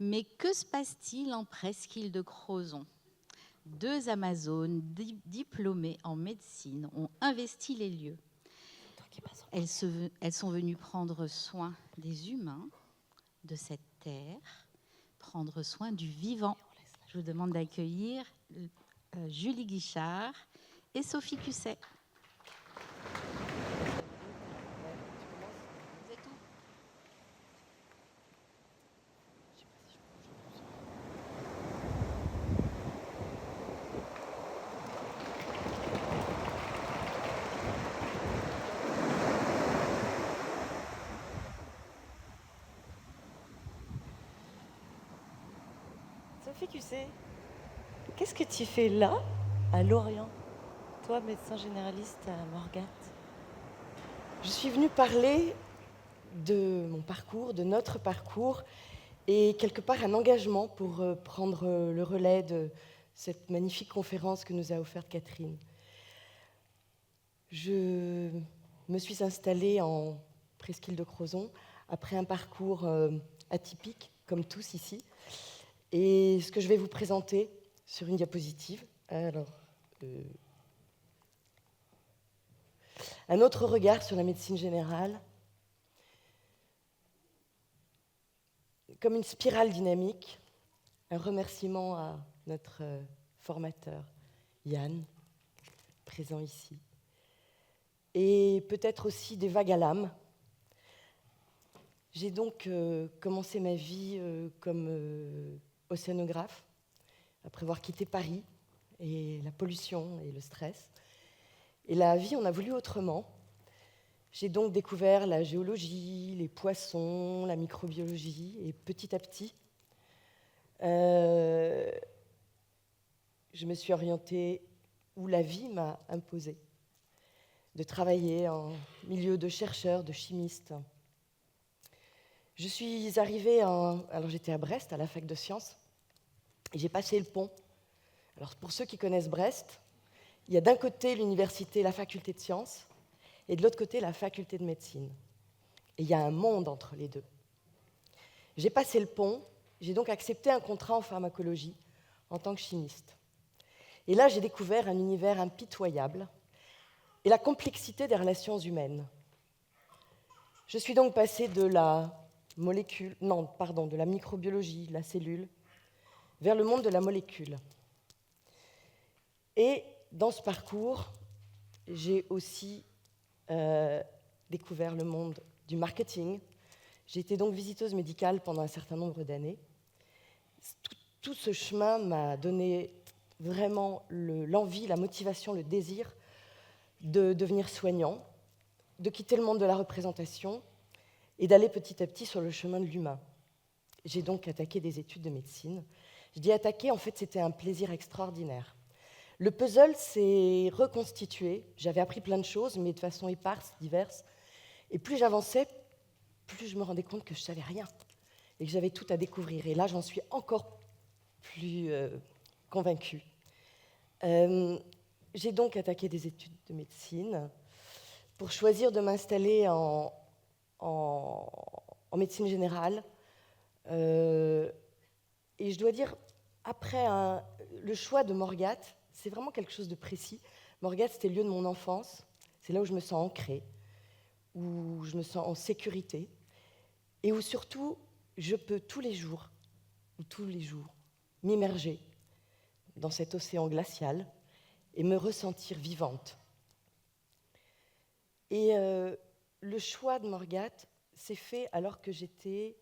Mais que se passe-t-il en presqu'île de Crozon ? 2 Amazones diplômées en médecine ont investi les lieux. Elles sont venues prendre soin des humains de cette terre, prendre soin du vivant. Je vous demande d'accueillir Julie Guichard et Sophie Cusset. Sophie Cusset, qu'est-ce que tu fais là, à Lorient, toi, médecin généraliste à Morgat? Je suis venue parler de mon parcours, de notre parcours, et quelque part un engagement pour prendre le relais de cette magnifique conférence que nous a offerte Catherine. Je me suis installée en presqu'île de Crozon après un parcours atypique, comme tous ici. Et ce que je vais vous présenter sur une diapositive, un autre regard sur la médecine générale, comme une spirale dynamique, un remerciement à notre formateur, Yann, présent ici, et peut-être aussi des vagues à l'âme. J'ai donc commencé ma vie comme océanographe, après avoir quitté Paris, et la pollution et le stress. Et la vie en a voulu autrement. J'ai donc découvert la géologie, les poissons, la microbiologie, et petit à petit, je me suis orientée où la vie m'a imposé de travailler en milieu de chercheurs, de chimistes. Je suis arrivée alors j'étais à Brest, à la fac de sciences, et j'ai passé le pont. Alors pour ceux qui connaissent Brest, il y a d'un côté l'université, la faculté de sciences, et de l'autre côté la faculté de médecine. Et il y a un monde entre les deux. J'ai passé le pont, j'ai donc accepté un contrat en pharmacologie en tant que chimiste. Et là, j'ai découvert un univers impitoyable et la complexité des relations humaines. Je suis donc passée de la microbiologie, de la cellule, vers le monde de la molécule. Et dans ce parcours, j'ai aussi découvert le monde du marketing. J'ai été donc visiteuse médicale pendant un certain nombre d'années. Tout ce chemin m'a donné vraiment l'envie, la motivation, le désir de devenir soignant, de quitter le monde de la représentation et d'aller petit à petit sur le chemin de l'humain. J'ai donc attaqué des études de médecine. Je dis attaquer, en fait, c'était un plaisir extraordinaire. Le puzzle s'est reconstitué. J'avais appris plein de choses, mais de façon éparse, diverse. Et plus j'avançais, plus je me rendais compte que je ne savais rien et que j'avais tout à découvrir. Et là, j'en suis encore plus convaincue. J'ai donc attaqué des études de médecine pour choisir de m'installer en médecine générale. Et je dois dire, après le choix de Morgat, c'est vraiment quelque chose de précis. Morgat, c'était le lieu de mon enfance. C'est là où je me sens ancrée, où je me sens en sécurité et où surtout, je peux tous les jours, m'immerger dans cet océan glacial et me ressentir vivante. Et le choix de Morgat s'est fait alors que j'étais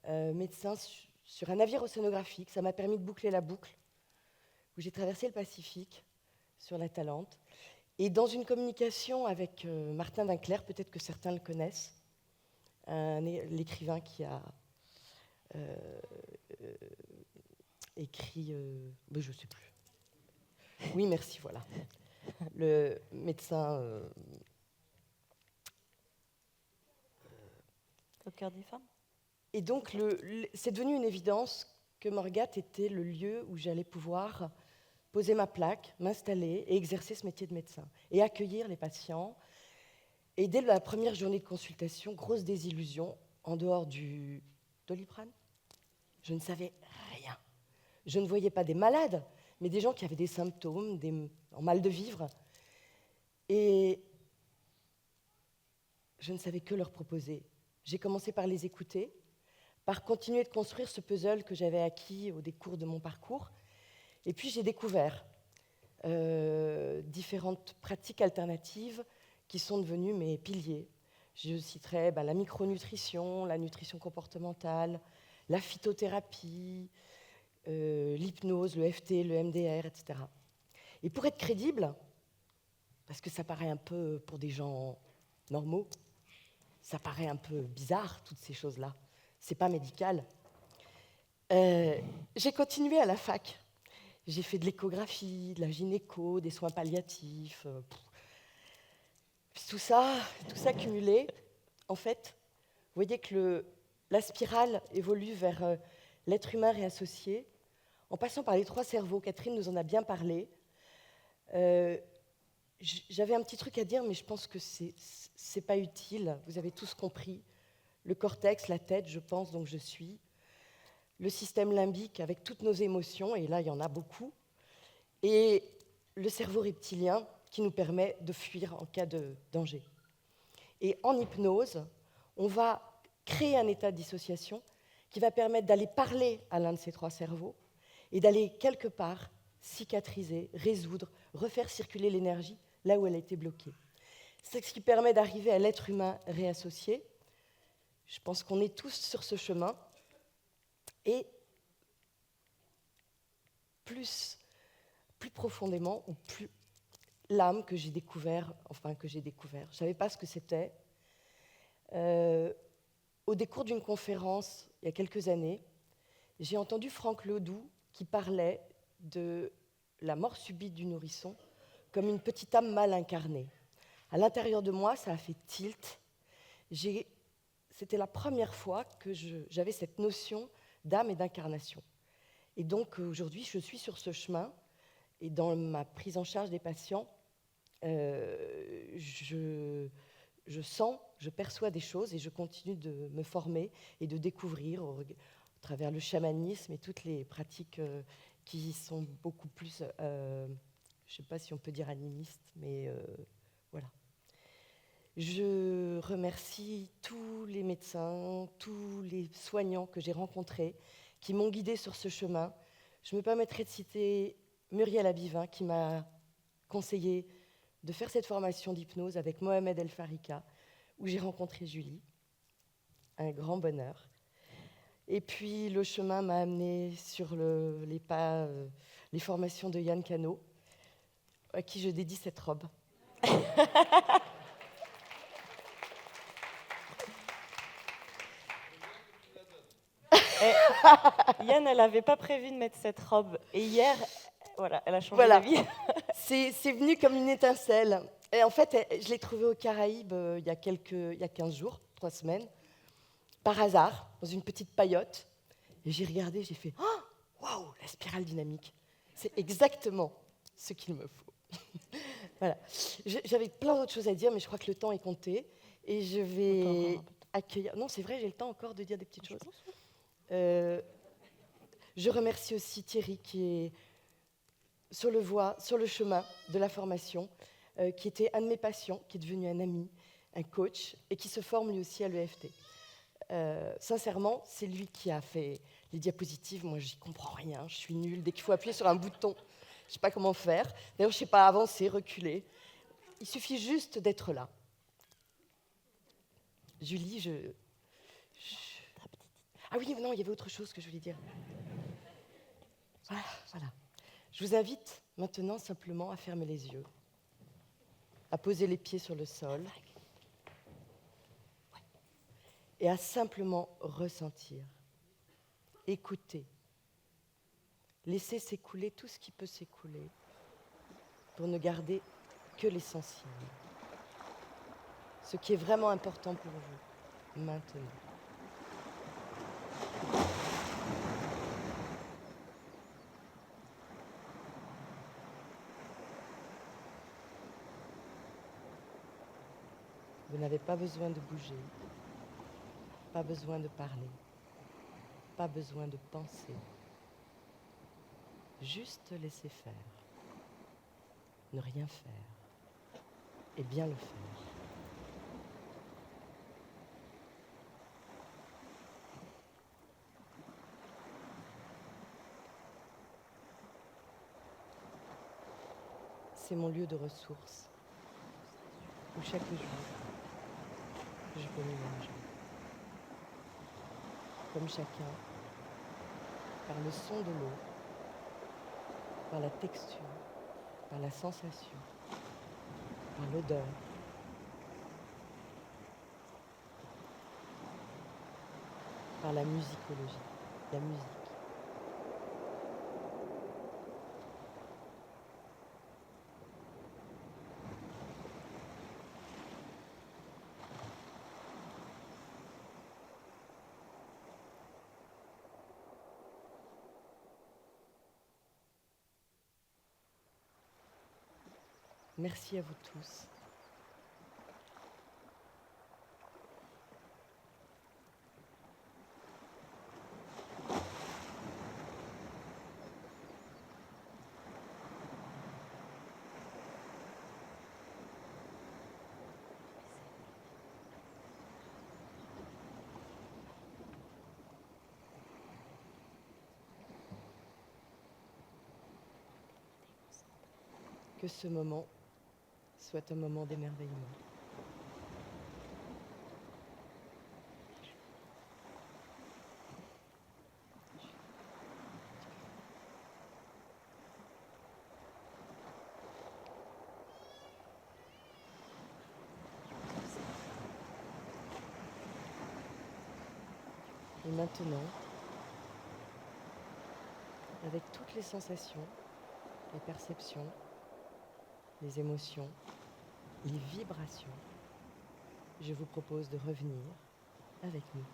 médecin sur un navire océanographique. Ça m'a permis de boucler la boucle, où j'ai traversé le Pacifique sur la Talente. Et dans une communication avec Martin Winkler, peut-être que certains le connaissent, l'écrivain qui a écrit... je ne sais plus. Oui, merci, voilà. Le médecin... Au cœur des femmes. Et donc, c'est devenu une évidence que Morgat était le lieu où j'allais pouvoir poser ma plaque, m'installer et exercer ce métier de médecin et accueillir les patients. Et dès la première journée de consultation, grosse désillusion, en dehors du Doliprane, Je ne savais rien. Je ne voyais pas des malades, mais des gens qui avaient des symptômes, en mal de vivre. Et je ne savais que leur proposer. J'ai commencé par les écouter, par continuer de construire ce puzzle que j'avais acquis au décours de mon parcours. Et puis j'ai découvert différentes pratiques alternatives qui sont devenues mes piliers. Je citerai la micronutrition, la nutrition comportementale, la phytothérapie, l'hypnose, le FT, le MDR, etc. Et pour être crédible, parce que ça paraît un peu, pour des gens normaux, ça paraît un peu bizarre, toutes ces choses-là. C'est pas médical. J'ai continué à la fac. J'ai fait de l'échographie, de la gynéco, des soins palliatifs. Tout ça cumulé, en fait, vous voyez que la spirale évolue vers l'être humain réassocié, en passant par les 3 cerveaux. Catherine nous en a bien parlé. J'avais un petit truc à dire, mais je pense que c'est pas utile. Vous avez tous compris. Le cortex, la tête, je pense, donc je suis. Le système limbique avec toutes nos émotions, et là, il y en a beaucoup. Et le cerveau reptilien qui nous permet de fuir en cas de danger. Et en hypnose, on va créer un état de dissociation qui va permettre d'aller parler à l'un de ces 3 cerveaux et d'aller quelque part cicatriser, résoudre, refaire circuler l'énergie là où elle a été bloquée. C'est ce qui permet d'arriver à l'être humain réassocié. Je pense qu'on est tous sur ce chemin. Et plus profondément, ou plus l'âme que j'ai découvert. Je ne savais pas ce que c'était. Au décours d'une conférence, il y a quelques années, j'ai entendu Franck Ledoux qui parlait de la mort subite du nourrisson comme une petite âme mal incarnée. À l'intérieur de moi, ça a fait tilt. C'était la première fois que j'avais cette notion d'âme et d'incarnation. Et donc aujourd'hui, je suis sur ce chemin, et dans ma prise en charge des patients, je sens, je perçois des choses, et je continue de me former et de découvrir au travers le chamanisme et toutes les pratiques qui sont beaucoup plus, je ne sais pas si on peut dire animistes, mais voilà. Je remercie tous les médecins, tous les soignants que j'ai rencontrés, qui m'ont guidée sur ce chemin. Je me permettrai de citer Muriel Abivin, qui m'a conseillé de faire cette formation d'hypnose avec Mohamed El Farika, où j'ai rencontré Julie. Un grand bonheur. Et puis le chemin m'a amené sur les pas, les formations de Yann Cano, à qui je dédie cette robe. Yann, elle n'avait pas prévu de mettre cette robe. Et hier, voilà, elle a changé d'avis. C'est venu comme une étincelle. Et en fait, je l'ai trouvée aux Caraïbes il y a 15 jours, 3 semaines, par hasard, dans une petite paillote. Et j'ai regardé, j'ai fait « Oh, waouh, la spirale dynamique !» C'est exactement ce qu'il me faut. Voilà. J'avais plein d'autres choses à dire, mais je crois que le temps est compté. Et je vais accueillir... Non, c'est vrai, j'ai le temps encore de dire des petites choses. Je remercie aussi Thierry, qui est sur le chemin de la formation, qui était un de mes patients, qui est devenu un ami, un coach, et qui se forme lui aussi à l'EFT. Sincèrement, c'est lui qui a fait les diapositives. Moi, j'y comprends rien, je suis nulle. Dès qu'il faut appuyer sur un bouton, je ne sais pas comment faire. D'ailleurs, je ne sais pas avancer, reculer. Il suffit juste d'être là. Julie, Ah oui, non, il y avait autre chose que je voulais dire. Voilà. Je vous invite maintenant simplement à fermer les yeux, à poser les pieds sur le sol et à simplement ressentir, écouter, laisser s'écouler tout ce qui peut s'écouler pour ne garder que l'essentiel, ce qui est vraiment important pour vous maintenant. Vous n'avez pas besoin de bouger, pas besoin de parler, pas besoin de penser. Juste laisser faire. Ne rien faire. Et bien le faire. C'est mon lieu de ressources, où chaque jour, je peux m'immerger. Comme chacun, par le son de l'eau, par la texture, par la sensation, par l'odeur. Par la musicologie, la musique. Merci à vous tous. Que ce moment soit un moment d'émerveillement. Et maintenant, avec toutes les sensations, les perceptions, les émotions, les vibrations, je vous propose de revenir avec nous.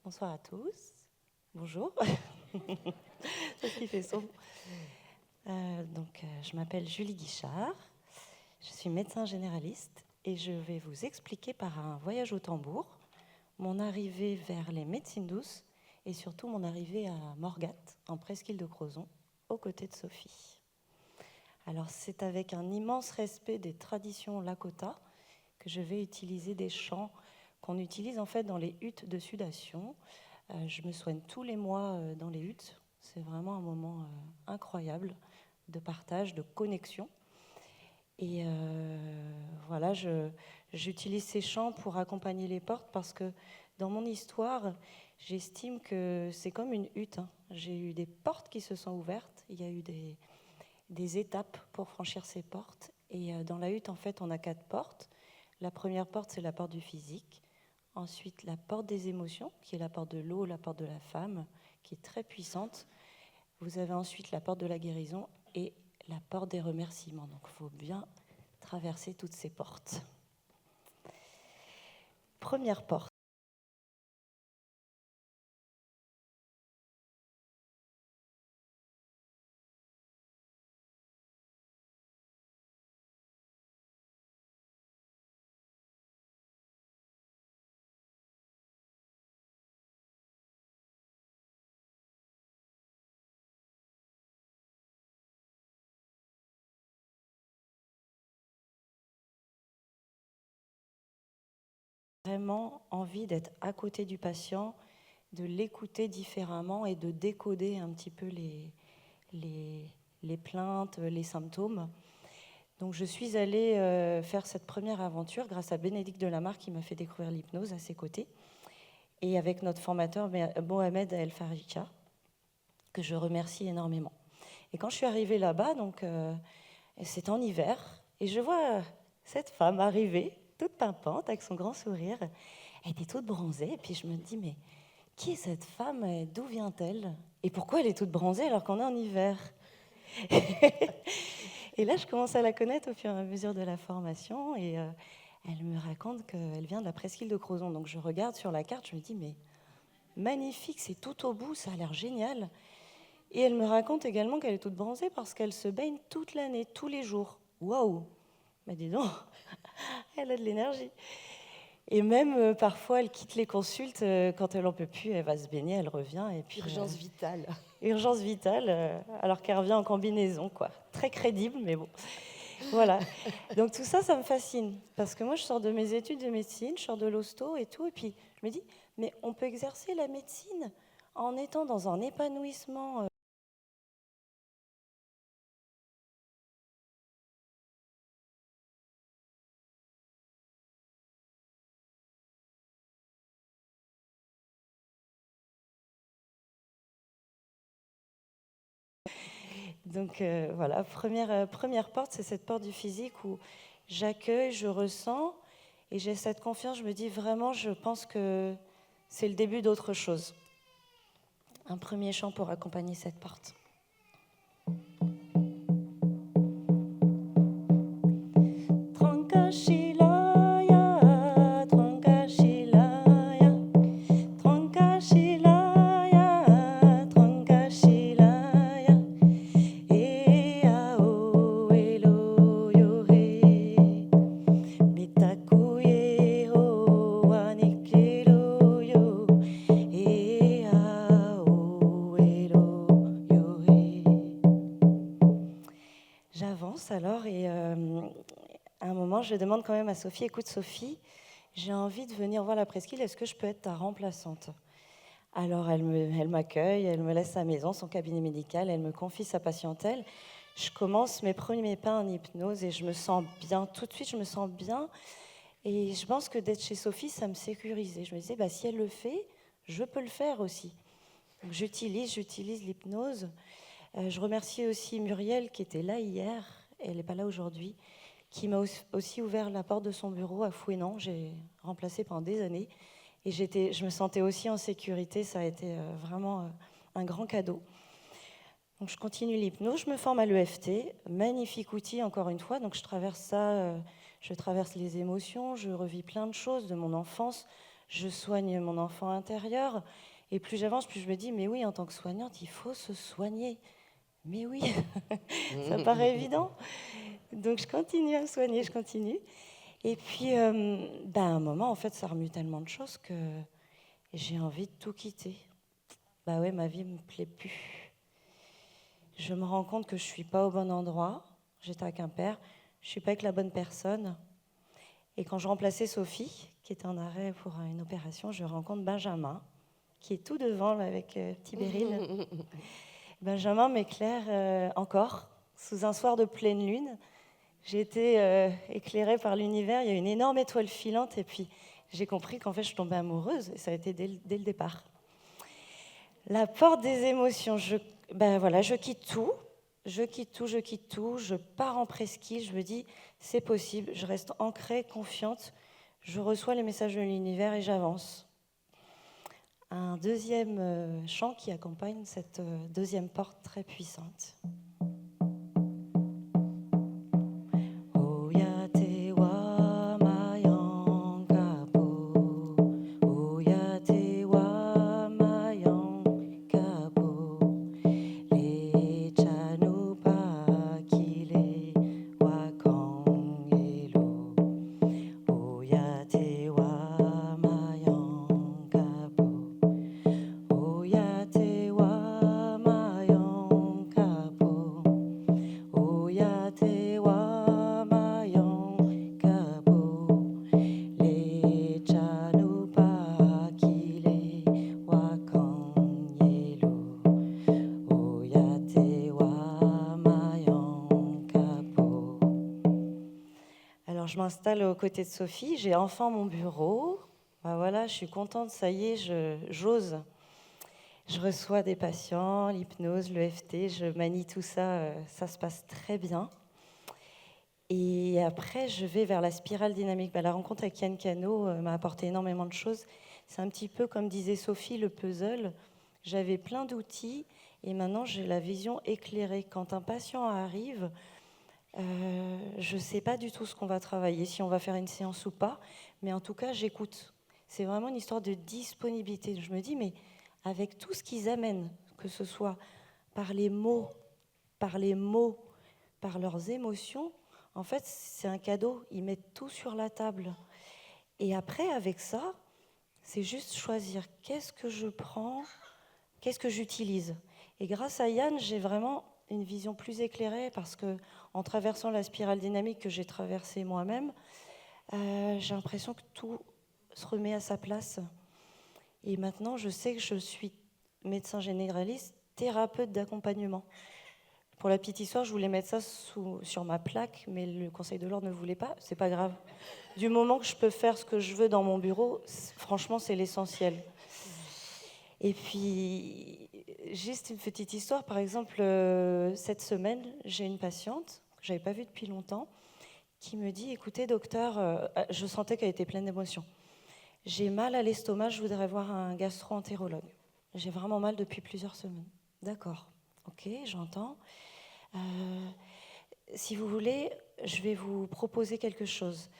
Bonsoir à tous. Bonjour. C'est ce qui fait son. Je m'appelle Julie Guichard. Je suis médecin généraliste et je vais vous expliquer par un voyage au tambour mon arrivée vers les médecines douces et surtout mon arrivée à Morgat, en presqu'île de Crozon, aux côtés de Sophie. Alors c'est avec un immense respect des traditions Lakota que je vais utiliser des chants qu'on utilise en fait dans les huttes de sudation. Je me soigne tous les mois dans les huttes. C'est vraiment un moment incroyable de partage, de connexion. Et voilà, j'utilise ces chants pour accompagner les portes parce que dans mon histoire, j'estime que c'est comme une hutte. J'ai eu des portes qui se sont ouvertes, il y a eu des étapes pour franchir ces portes. Et dans la hutte, en fait, on a 4 portes. La première porte, c'est la porte du physique. Ensuite, la porte des émotions, qui est la porte de l'eau, la porte de la femme, qui est très puissante. Vous avez ensuite la porte de la guérison et la porte des remerciements. Donc, il faut bien traverser toutes ces portes. Première porte. Vraiment envie d'être à côté du patient, de l'écouter différemment et de décoder un petit peu les plaintes, les symptômes. Donc je suis allée faire cette première aventure grâce à Bénédicte Delamarre qui m'a fait découvrir l'hypnose à ses côtés et avec notre formateur Mohamed El Farika, que je remercie énormément. Et quand je suis arrivée là-bas, donc c'est en hiver, et je vois cette femme arriver, toute pimpante, avec son grand sourire. Elle était toute bronzée, et puis je me dis, mais qui est cette femme? D'où vient-elle? Et pourquoi elle est toute bronzée alors qu'on est en hiver? Et là, je commence à la connaître au fur et à mesure de la formation, et elle me raconte qu'elle vient de la presqu'île de Crozon. Donc je regarde sur la carte, je me dis, mais magnifique, c'est tout au bout, ça a l'air génial. Et elle me raconte également qu'elle est toute bronzée parce qu'elle se baigne toute l'année, tous les jours. Waouh! Mais dis donc, elle a de l'énergie. Et même parfois, elle quitte les consultes quand elle n'en peut plus, elle va se baigner, elle revient. Et puis, Urgence vitale. Urgence vitale, alors qu'elle revient en combinaison, quoi. Très crédible, mais bon. Voilà. Donc tout ça, ça me fascine. Parce que moi, je sors de mes études de médecine, je sors de l'hosto et tout. Et puis, je me dis, mais on peut exercer la médecine en étant dans un épanouissement. Donc voilà, première porte, c'est cette porte du physique où j'accueille, je ressens et j'ai cette confiance. Je me dis vraiment, je pense que c'est le début d'autre chose. Un premier chant pour accompagner cette porte. Alors, et à un moment, je demande quand même à Sophie, écoute Sophie, j'ai envie de venir voir la presqu'île, est-ce que je peux être ta remplaçante? Alors elle m'accueille, elle me laisse sa maison, son cabinet médical, elle me confie sa patientèle. Je commence mes premiers pas en hypnose et je me sens bien, tout de suite je me sens bien. Et je pense que d'être chez Sophie, ça me sécurisait. Je me disais, bah, si elle le fait, je peux le faire aussi. Donc j'utilise l'hypnose. Je remercie aussi Muriel qui était là hier, elle n'est pas là aujourd'hui, qui m'a aussi ouvert la porte de son bureau à Fouesnant. J'ai remplacé pendant des années et je me sentais aussi en sécurité. Ça a été vraiment un grand cadeau. Donc je continue l'hypnose, je me forme à l'EFT, magnifique outil encore une fois. Donc je traverse ça, je traverse les émotions, je revis plein de choses de mon enfance, je soigne mon enfant intérieur. Et plus j'avance, plus je me dis, mais oui, en tant que soignante, il faut se soigner. Mais oui, ça paraît évident. Donc je continue à me soigner, je continue. Et puis, à un moment, en fait, ça remue tellement de choses que j'ai envie de tout quitter. Bah ouais, ma vie ne me plaît plus. Je me rends compte que je ne suis pas au bon endroit. J'étais à Quimper, je ne suis pas avec la bonne personne. Et quand je remplaçais Sophie, qui était en arrêt pour une opération, je rencontre Benjamin, qui est tout devant là, avec petit Béryl. Benjamin m'éclaire encore sous un soir de pleine lune. J'ai été éclairée par l'univers, il y a une énorme étoile filante et puis j'ai compris qu'en fait je tombais amoureuse et ça a été dès le départ. La porte des émotions, je quitte tout, je pars en presqu'île, je me dis c'est possible, je reste ancrée, confiante, je reçois les messages de l'univers et j'avance. un deuxième chant qui accompagne cette deuxième porte très puissante. Je m'installe aux côtés de Sophie, j'ai enfin mon bureau. Voilà, je suis contente, ça y est, j'ose. Je reçois des patients, l'hypnose, l'EFT, je manie tout ça, ça se passe très bien. Et après, je vais vers la spirale dynamique. La rencontre avec Yann Cano m'a apporté énormément de choses. C'est un petit peu, comme disait Sophie, le puzzle. J'avais plein d'outils et maintenant j'ai la vision éclairée. Quand un patient arrive, je ne sais pas du tout ce qu'on va travailler, si on va faire une séance ou pas, mais en tout cas, j'écoute. C'est vraiment une histoire de disponibilité. Je me dis, mais avec tout ce qu'ils amènent, que ce soit par les mots, par leurs émotions, en fait, c'est un cadeau. Ils mettent tout sur la table. Et après, avec ça, c'est juste choisir qu'est-ce que je prends, qu'est-ce que j'utilise. Et grâce à Yann, j'ai vraiment une vision plus éclairée parce que en traversant la spirale dynamique que j'ai traversée moi-même, j'ai l'impression que tout se remet à sa place. Et maintenant, je sais que je suis médecin généraliste, thérapeute d'accompagnement. Pour la petite histoire, je voulais mettre ça sur ma plaque, mais le Conseil de l'Ordre ne voulait pas. C'est pas grave. Du moment que je peux faire ce que je veux dans mon bureau, franchement, c'est l'essentiel. Et puis, juste une petite histoire. Par exemple, cette semaine, j'ai une patiente que je n'avais pas vue depuis longtemps qui me dit « Écoutez, docteur, je sentais qu'elle était pleine d'émotions. J'ai mal à l'estomac, je voudrais voir un gastro-entérologue. J'ai vraiment mal depuis plusieurs semaines. » D'accord, ok, j'entends. Si vous voulez, je vais vous proposer quelque chose.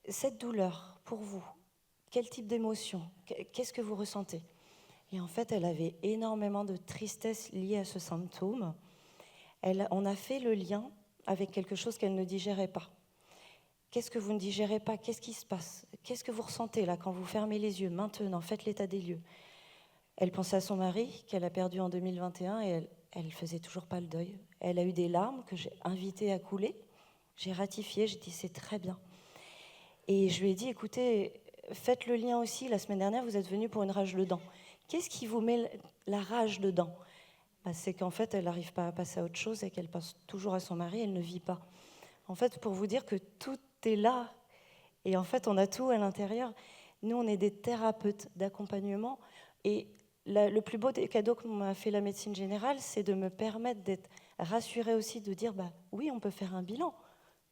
Cette douleur, pour vous, quel type d'émotion? Qu'est-ce que vous ressentez? Et en fait, elle avait énormément de tristesse liée à ce symptôme. On a fait le lien avec quelque chose qu'elle ne digérait pas. Qu'est-ce que vous ne digérez pas? Qu'est-ce qui se passe? Qu'est-ce que vous ressentez là quand vous fermez les yeux? Maintenant, faites l'état des lieux. Elle pensait à son mari qu'elle a perdu en 2021 et elle ne faisait toujours pas le deuil. Elle a eu des larmes que j'ai invitées à couler. J'ai ratifié, j'ai dit c'est très bien. Et je lui ai dit, écoutez, faites le lien aussi. La semaine dernière, vous êtes venu pour une rage de dents. Qu'est-ce qui vous met la rage dedans? C'est qu'en fait, elle n'arrive pas à passer à autre chose et qu'elle pense toujours à son mari, elle ne vit pas. En fait, pour vous dire que tout est là. Et en fait, on a tout à l'intérieur. Nous, on est des thérapeutes d'accompagnement. Et le plus beau des cadeaux que m'a fait la médecine générale, c'est de me permettre d'être rassurée aussi, de dire, oui, on peut faire un bilan.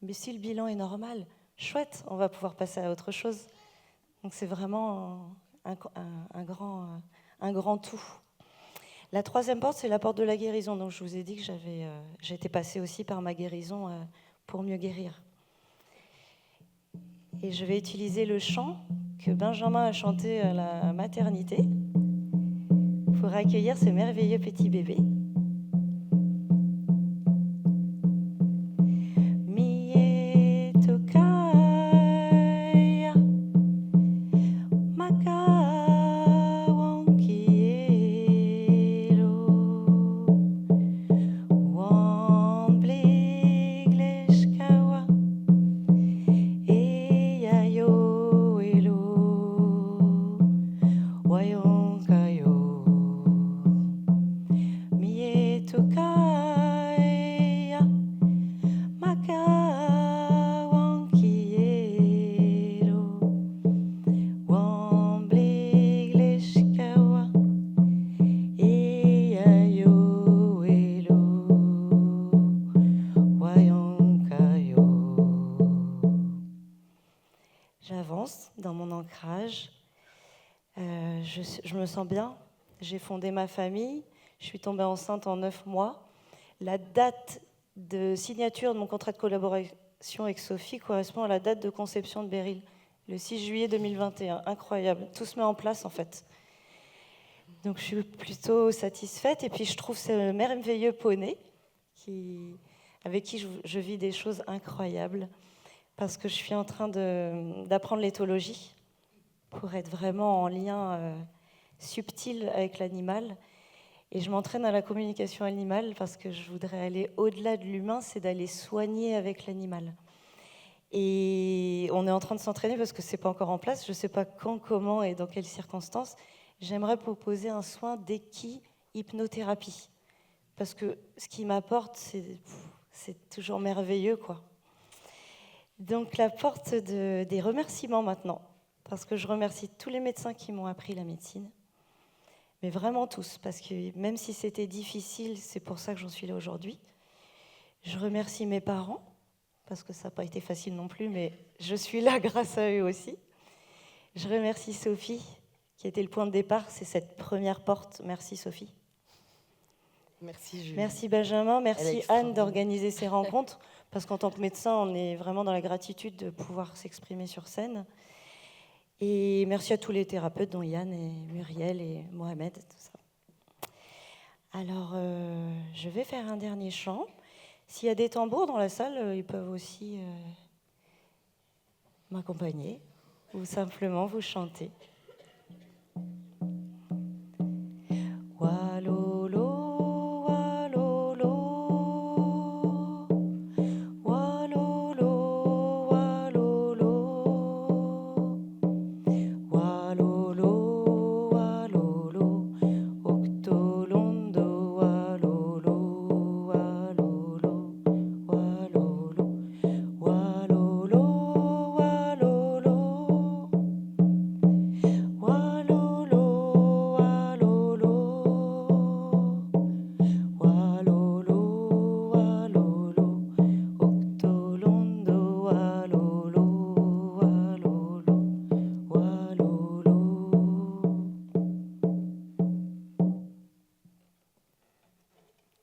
Mais si le bilan est normal, chouette, on va pouvoir passer à autre chose. Donc c'est vraiment un grand tout. La troisième porte, c'est la porte de la guérison. Donc je vous ai dit que j'étais passée aussi par ma guérison pour mieux guérir. Et je vais utiliser le chant que Benjamin a chanté à la maternité pour accueillir ce merveilleux petit bébé. J'avance dans mon ancrage. je me sens bien. J'ai fondé ma famille. Je suis tombée enceinte en 9 mois. La date de signature de mon contrat de collaboration avec Sophie correspond à la date de conception de Beryl, le 6 juillet 2021. Incroyable. Tout se met en place, en fait. Donc, je suis plutôt satisfaite. Et puis, je trouve ce merveilleux poney avec qui je vis des choses incroyables parce que je suis en train d'apprendre l'éthologie pour être vraiment en lien subtil avec l'animal. Et je m'entraîne à la communication animale parce que je voudrais aller au-delà de l'humain, c'est d'aller soigner avec l'animal. Et on est en train de s'entraîner parce que ce n'est pas encore en place. Je ne sais pas quand, comment et dans quelles circonstances. J'aimerais proposer un soin d'équi-hypnothérapie. Parce que ce qu'il m'apporte, c'est toujours merveilleux, quoi. Donc la porte des remerciements maintenant, parce que je remercie tous les médecins qui m'ont appris la médecine, mais vraiment tous, parce que même si c'était difficile, c'est pour ça que j'en suis là aujourd'hui. Je remercie mes parents, parce que ça n'a pas été facile non plus, mais je suis là grâce à eux aussi. Je remercie Sophie, qui était le point de départ, c'est cette première porte. Merci Sophie. Merci Julie. Merci Benjamin, merci Anne d'organiser ces rencontres, parce qu'en tant que médecin, on est vraiment dans la gratitude de pouvoir s'exprimer sur scène. Et merci à tous les thérapeutes, dont Yann et Muriel et Mohamed, tout ça. Alors, je vais faire un dernier chant. S'il y a des tambours dans la salle, ils peuvent aussi m'accompagner ou simplement vous chanter.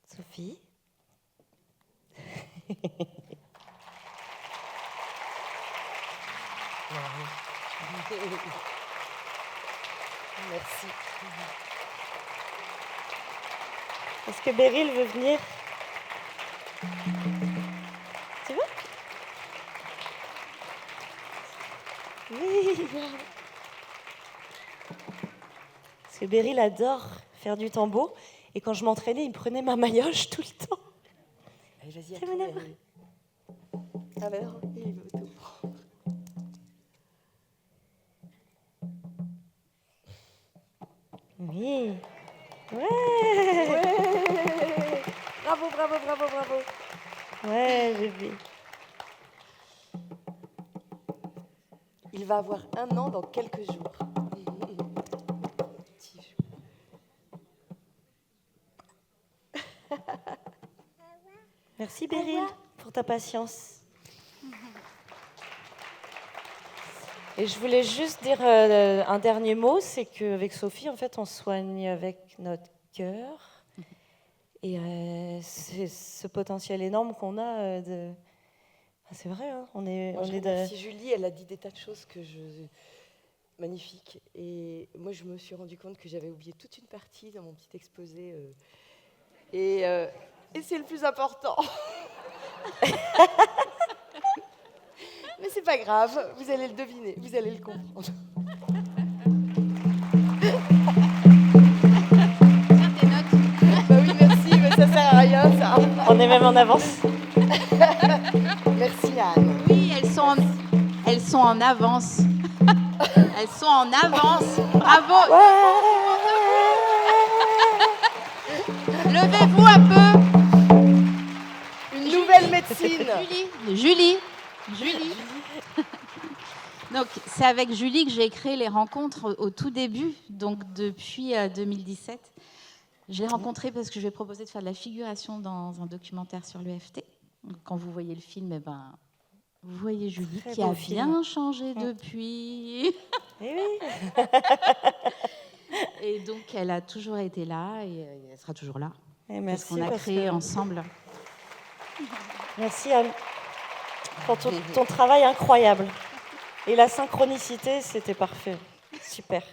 Sophie. Merci. Est-ce que Beryl veut venir? Tu veux? Oui. Parce que Beryl adore faire du tambour. Et quand je m'entraînais, il me prenait ma maillotche tout le temps. Allez, vas-y, C'est mon amour. Alors, il veut tout prendre. Oui. Ouais. Ouais. Bravo, bravo, bravo, bravo. Ouais, bébé. Il va avoir 1 an dans quelques jours. Merci Beryl pour ta patience. Et je voulais juste dire un dernier mot, c'est qu'avec Sophie, en fait, on soigne avec notre cœur. Et c'est ce potentiel énorme qu'on a de... C'est vrai, hein, Merci Julie, elle a dit des tas de choses magnifiques. Et moi, je me suis rendu compte que j'avais oublié toute une partie dans mon petit exposé. Et c'est le plus important. Mais c'est pas grave, vous allez le deviner, vous allez le comprendre. Tiens tes notes. Bah oui, merci, mais ça sert à rien, ça. On est même en avance. Merci Anne. Oui, elles sont en avance. Elles sont en avance. Bravo. Levez-vous un peu. Une nouvelle médecine. Julie. Donc, c'est avec Julie que j'ai créé les rencontres au tout début, donc depuis 2017. Je l'ai rencontrée parce que je lui ai proposé de faire de la figuration dans un documentaire sur l'EFT. Quand vous voyez le film, vous voyez Julie qui a bien changé depuis. Eh oui. Et donc, elle a toujours été là et elle sera toujours là. Et Parce merci qu'on a créé ensemble. Merci Anne pour ton travail incroyable. Et la synchronicité, c'était parfait. Super.